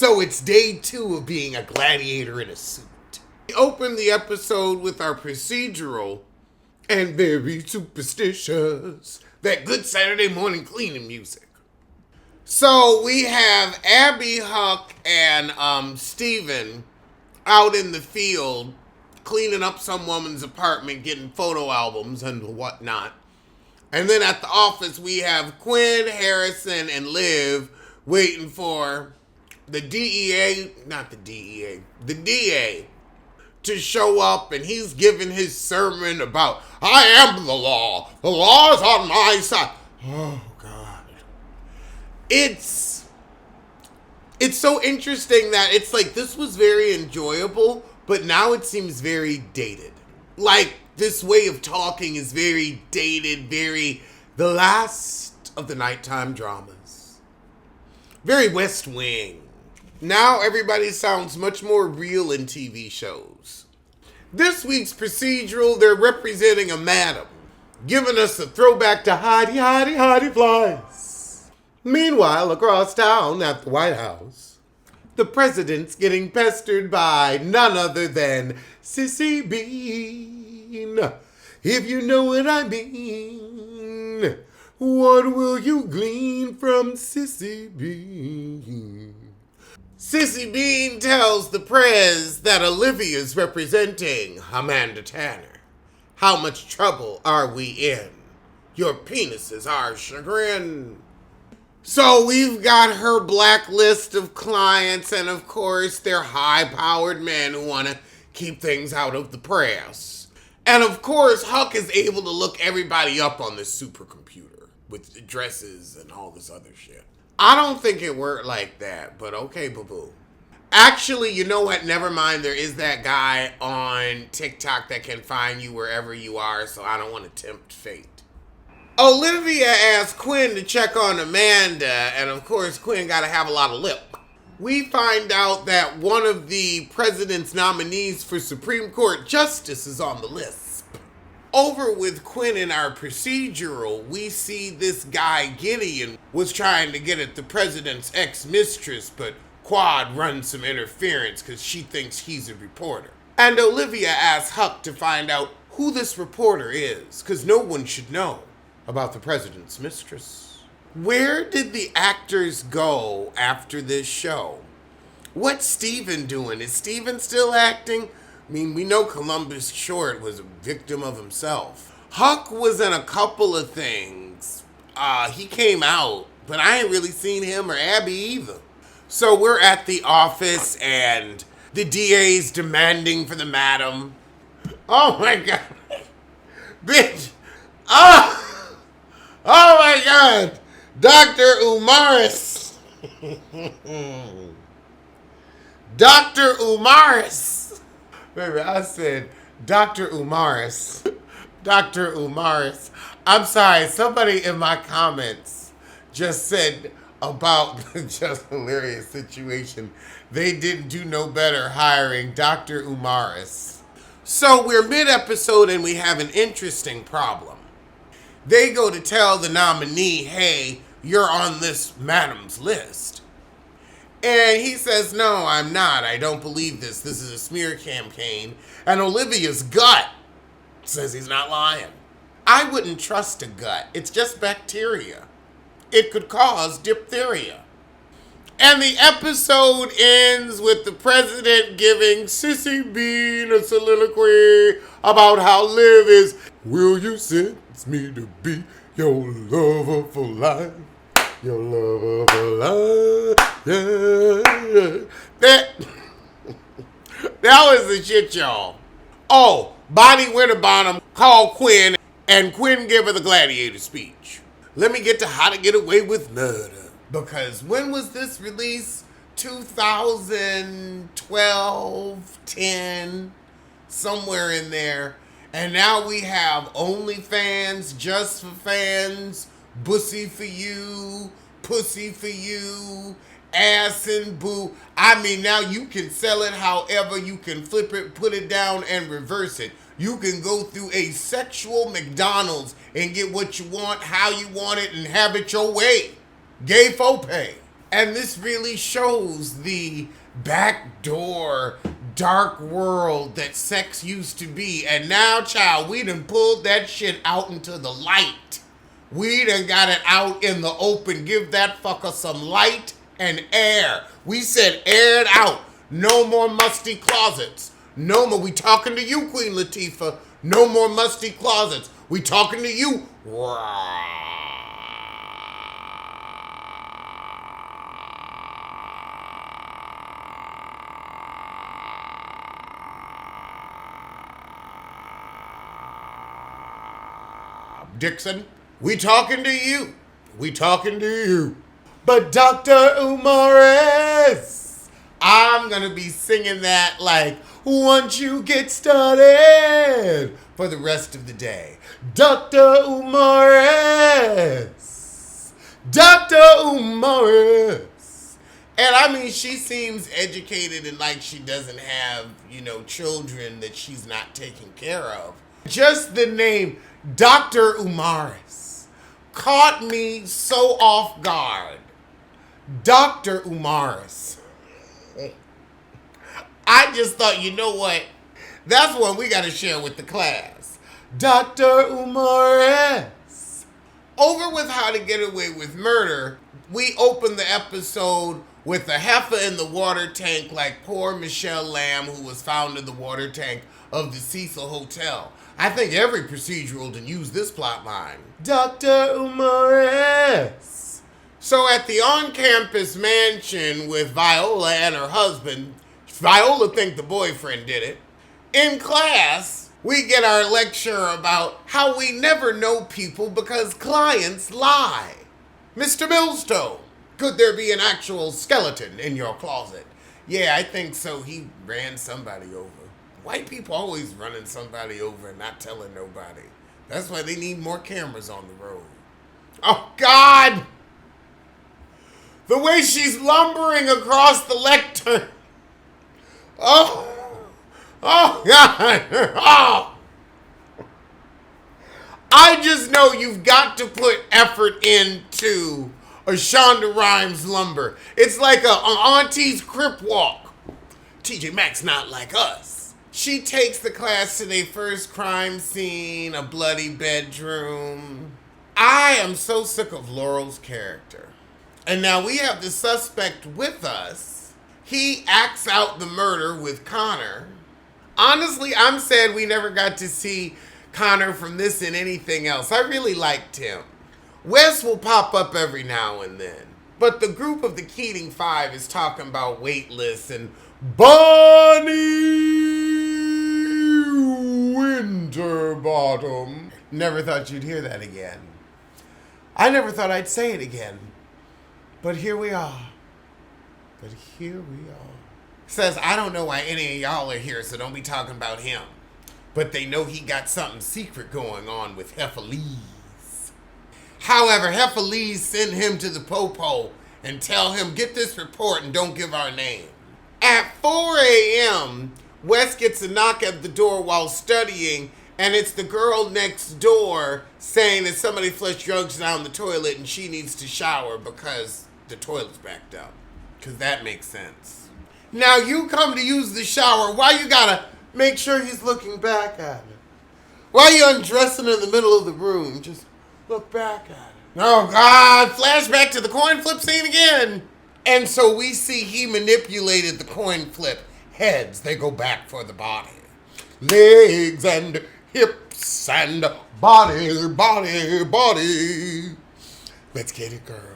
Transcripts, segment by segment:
So it's day 2 of being a gladiator in a suit. We open the episode with our procedural and very superstitious, that good Saturday morning cleaning music. So we have Abby, Huck, and Steven out in the field cleaning up some woman's apartment, getting photo albums and whatnot. And then at the office, we have Quinn, Harrison, and Liv waiting for the DA to show up, and he's giving his sermon about, I am the law. The law is on my side. Oh, God. It's so interesting that it's like, this was very enjoyable, but now it seems very dated. Like, this way of talking is very dated, very the last of the nighttime dramas. Very West Wing. Now everybody sounds much more real in TV shows. This week's procedural, they're representing a madam, giving us a throwback to Hidey Flies. Meanwhile, across town at the White House, the president's getting pestered by none other than Sissy Bean. If you know what I mean, what will you glean from Sissy Bean? Sissy Bean tells the prez that Olivia's representing Amanda Tanner. How much trouble are we in? Your penis is our chagrin. So we've got her blacklist of clients, and of course they're high-powered men who want to keep things out of the press. And of course Huck is able to look everybody up on this supercomputer with addresses and all this other shit. I don't think it worked like that, but okay, boo-boo. Actually, you know what? Never mind. There is that guy on TikTok that can find you wherever you are, so I don't want to tempt fate. Olivia asked Quinn to check on Amanda, and of course, Quinn got to have a lot of lip. We find out that one of the president's nominees for Supreme Court Justice is on the list. Over with Quinn in our procedural, we see this guy Gideon was trying to get at the president's ex-mistress, but Quad runs some interference because she thinks he's a reporter. And Olivia asks Huck to find out who this reporter is, because no one should know about the president's mistress. Where did the actors go after this show? What's Steven doing? Is Steven still acting? I mean, we know Columbus Short was a victim of himself. Huck was in a couple of things. He came out, but I ain't really seen him or Abby either. So we're at the office, and the DA's demanding for the madam. Oh my God. Bitch. Oh my God. Dr. Umaris. Dr. Umaris. Baby, I said, Dr. Umaris. Dr. Umaris. I'm sorry, somebody in my comments just said about the Just Hilarious situation, they didn't do no better hiring Dr. Umaris. So we're mid-episode and we have an interesting problem. They go to tell the nominee, hey, you're on this madam's list. And he says, no, I'm not. I don't believe this. This is a smear campaign. And Olivia's gut says he's not lying. I wouldn't trust a gut. It's just bacteria. It could cause diphtheria. And the episode ends with the president giving Sissy Bean a soliloquy about how Liv is, will you sentence me to be your lover for life? Your lover for life. Yeah. That was the shit, y'all. Oh, Bonnie Winterbottom called Quinn, and Quinn gave her the gladiator speech. Let me get to How to Get Away with Murder. Because when was this released? 2012, 10, somewhere in there. And now we have OnlyFans, Just for Fans, Bussy for You, Pussy for You, Ass and Boo. I mean, now you can sell it however, you can flip it, put it down, and reverse it. You can go through a sexual McDonald's and get what you want, how you want it, and have it your way. Gay faux pay. And this really shows the backdoor dark world that sex used to be. And now, child, we done pulled that shit out into the light. We done got it out in the open. Give that fucker some light and air. We said air it out. No more musty closets. No more. We talking to you, Queen Latifah. No more musty closets. We talking to you. Dixon, we talking to you. We talking to you. But Dr. Umaris, I'm going to be singing that like, once you get started for the rest of the day. Dr. Umaris. Dr. Umaris. And I mean, she seems educated and like she doesn't have, children that she's not taking care of. Just the name Dr. Umaris caught me so off guard. Dr. Umaris. I just thought, you know what? That's one we got to share with the class. Dr. Umaris. Over with How to Get Away with Murder, we opened the episode with a heifer in the water tank like poor Michelle Lamb, who was found in the water tank of the Cecil Hotel. I think every procedural done use this plot line. Dr. Umaris. So at the on-campus mansion with Viola and her husband, Viola think the boyfriend did it. In class, we get our lecture about how we never know people because clients lie. Mr. Millstone, could there be an actual skeleton in your closet? Yeah, I think so. He ran somebody over. White people always running somebody over and not telling nobody. That's why they need more cameras on the road. Oh, God! The way she's lumbering across the lectern. Oh, God. Oh. I just know you've got to put effort into a Shonda Rhimes lumber. It's like an auntie's crip walk. TJ Maxx not like us. She takes the class to their first crime scene, a bloody bedroom. I am so sick of Laurel's character. And now we have the suspect with us. He acts out the murder with Connor. Honestly, I'm sad we never got to see Connor from this and anything else. I really liked him. Wes will pop up every now and then. But the group of the Keating Five is talking about wait lists and Bonnie Winterbottom. Never thought you'd hear that again. I never thought I'd say it again. But here we are. Says, I don't know why any of y'all are here, so don't be talking about him. But they know he got something secret going on with Heffalese. However, Heffalese sent him to the Popo and tell him, get this report and don't give our name. At 4 a.m., Wes gets a knock at the door while studying, and it's the girl next door saying that somebody flushed drugs down the toilet and she needs to shower because the toilet's backed up. Because that makes sense. Now you come to use the shower. Why you gotta make sure he's looking back at it? Why you undressing in the middle of the room? Just look back at it. Oh, God. Flashback to the coin flip scene again. And so we see he manipulated the coin flip. Heads, they go back for the body. Legs and hips and body. Let's get it, girls.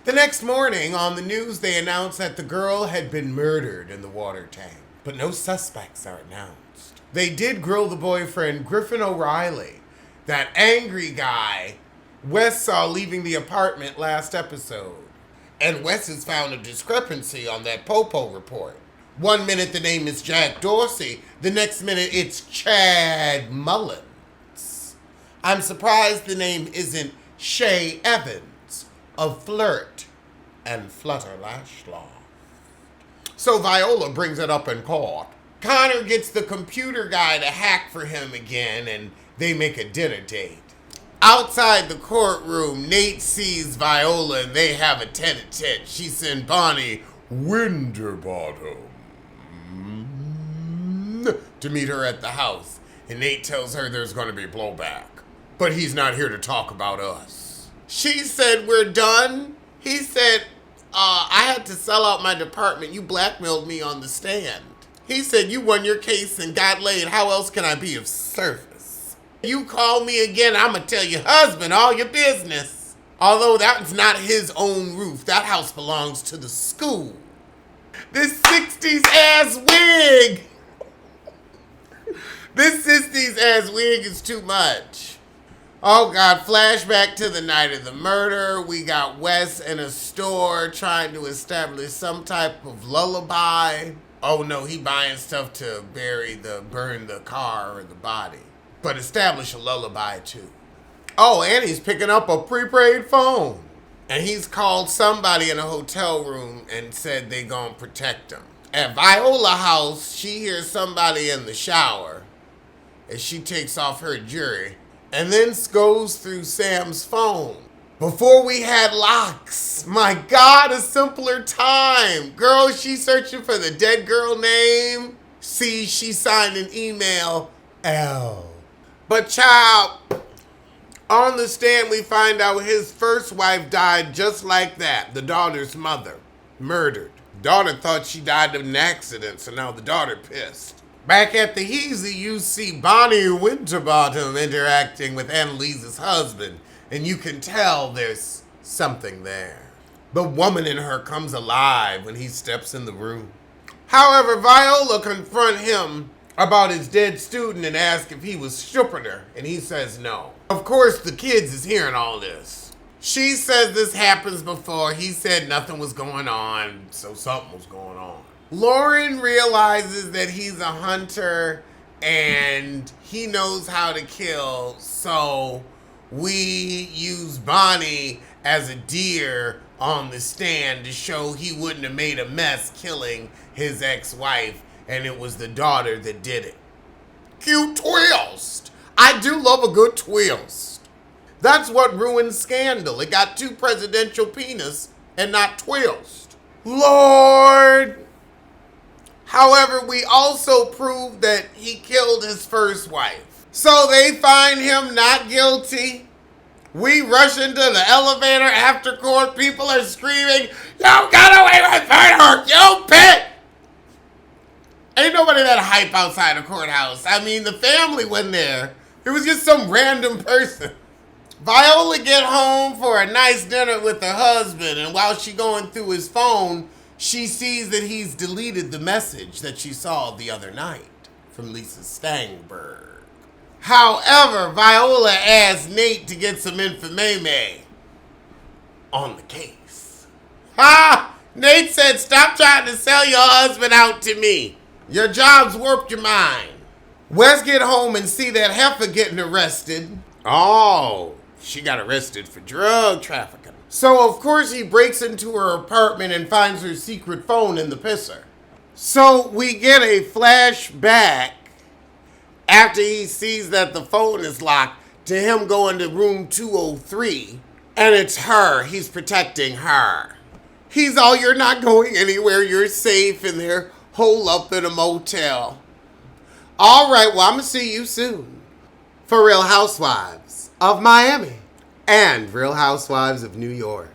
The next morning on the news, they announced that the girl had been murdered in the water tank. But no suspects are announced. They did grill the boyfriend, Griffin O'Reilly, that angry guy Wes saw leaving the apartment last episode. And Wes has found a discrepancy on that Popo report. 1 minute the name is Jack Dorsey, the next minute it's Chad Mullins. I'm surprised the name isn't Shay Evans of Flirt and Flutter Lashloft. So Viola brings it up in court. Connor gets the computer guy to hack for him again, and they make a dinner date. Outside the courtroom, Nate sees Viola and they have a tete-a-tete. She sent Bonnie Winterbottom to meet her at the house. And Nate tells her there's going to be blowback. But he's not here to talk about us. She said, we're done. He said, I had to sell out my department. You blackmailed me on the stand. He said, you won your case and got laid. How else can I be of service? You call me again, I'm going to tell your husband all your business. Although that's not his own roof. That house belongs to the school. This 60s ass wig. This 60s ass wig is too much. Oh God, flashback to the night of the murder. We got Wes in a store trying to establish some type of lullaby. Oh no, he buying stuff to burn the car or the body. But establish a lullaby too. Oh, and he's picking up a prepaid phone. And he's called somebody in a hotel room and said they gonna protect him. At Viola house, she hears somebody in the shower as she takes off her jewelry and then goes through Sam's phone. Before we had locks. My God, a simpler time. Girl, she's searching for the dead girl name. See, she signed an email, L. But child, on the stand we find out his first wife died just like that. The daughter's mother, murdered. Daughter thought she died of an accident, so now the daughter pissed. Back at the Heasy, you see Bonnie Winterbottom interacting with Annalise's husband, and you can tell there's something there. The woman in her comes alive when he steps in the room. However, Viola confronts him about his dead student and asks if he was stripping her, and he says no. Of course, the kids is hearing all this. She says this happens before. He said nothing was going on, so something was going on. Lauren realizes that he's a hunter and he knows how to kill, so we use Bonnie as a deer on the stand to show he wouldn't have made a mess killing his ex-wife, and it was the daughter that did it. Cute twist. I do love a good twist. That's what ruined Scandal. It got two presidential penis and not twist. Lord. However, we also proved that he killed his first wife. So they find him not guilty. We rush into the elevator after court. People are screaming, "You got away with murder, you bitch!" Ain't nobody that hype outside the courthouse. I mean, the family wasn't there. It was just some random person. Viola get home for a nice dinner with her husband, and while she going through his phone, she sees that he's deleted the message that she saw the other night from Lisa Stangberg. However, Viola asks Nate to get some information on the case. Nate said, stop trying to sell your husband out to me. Your job's warped your mind. Wes get home and see that heifer getting arrested. Oh, she got arrested for drug trafficking. So, of course, he breaks into her apartment and finds her secret phone in the pisser. So, we get a flashback after he sees that the phone is locked to him going to room 203. And it's her. He's protecting her. He's all, you're not going anywhere. You're safe in there. Hole up in a motel. All right, well, I'm going to see you soon. For Real Housewives of Miami and Real Housewives of New York.